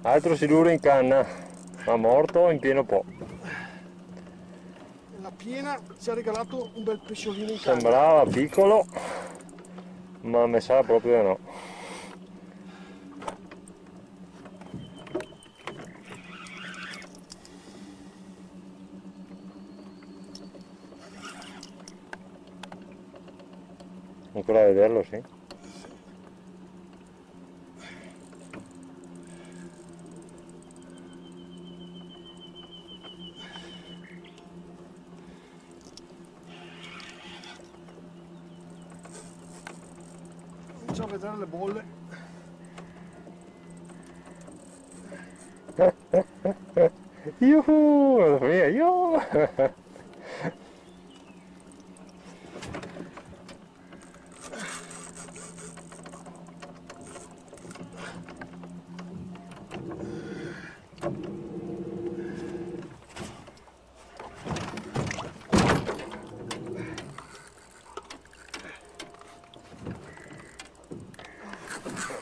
Altro siluro in canna, ma morto in pieno po'. La piena ci ha regalato un bel pesciolino in canna. Sembrava piccolo, ma mi sa proprio no. Ancora a vederlo, sì. Cominciamo a vedere le bolle. Yuhu, mamma mia, yuhu.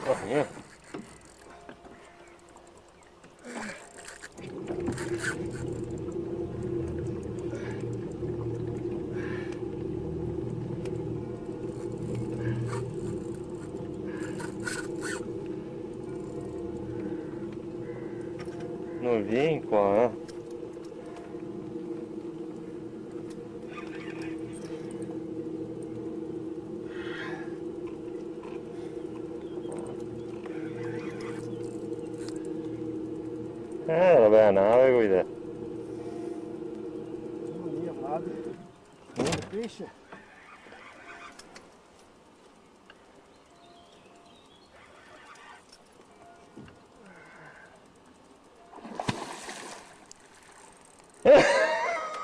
Mamma mia. Non vieni qua, eh. La bella nave guida. Mamma mia, Vladi. Che pesce.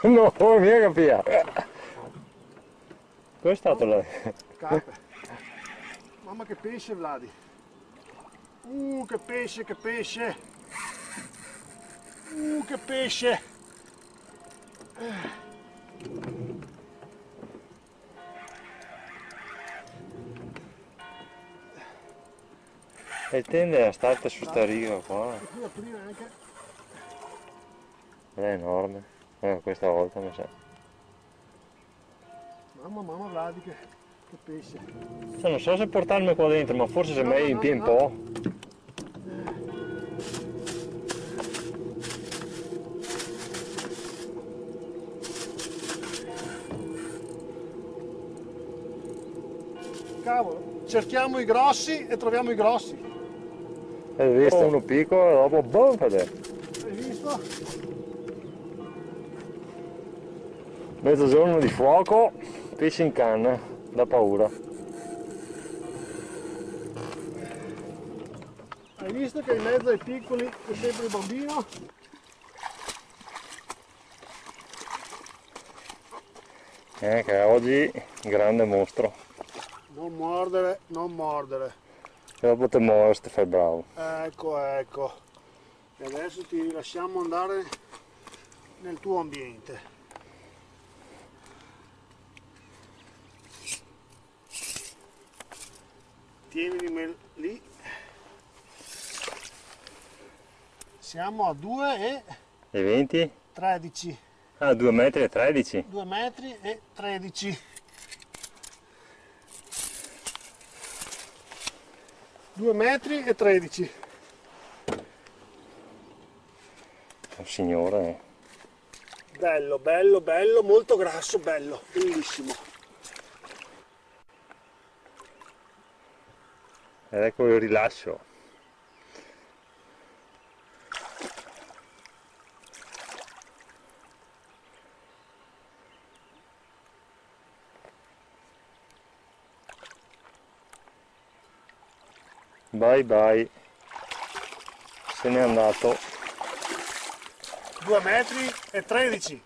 No, mia capia. Questo è stato la... Carpe. Mamma che pesce, Vladi. Che pesce, che pesce. Che pesce. E tende a starti su sta riga qua. E qui aprire anche. È enorme. Questa volta mi sa. Mamma Vladi che pesce. Cioè, non so se portarmi qua dentro, ma forse se mai in più un po'. Cavolo, cerchiamo i grossi e troviamo i grossi. Hai visto uno piccolo e dopo boom, Hai visto? Mezzogiorno di fuoco, pesce in canna, da paura. Hai visto che in mezzo ai piccoli c'è sempre il bambino? Che oggi grande mostro. Non mordere, non mordere. E dopo te muovi, te fai bravo. Ecco, ecco. E adesso ti lasciamo andare nel tuo ambiente. Tienimi lì. Siamo a 2 E 20? e 13. Ah, 2 metri e 13. 2 metri e 13. 2 metri e 13. Un signore. Bello, bello, bello, molto grasso, bello, bellissimo. Ed ecco il rilascio. Bye bye. Se n'è andato. 2 metri e 13.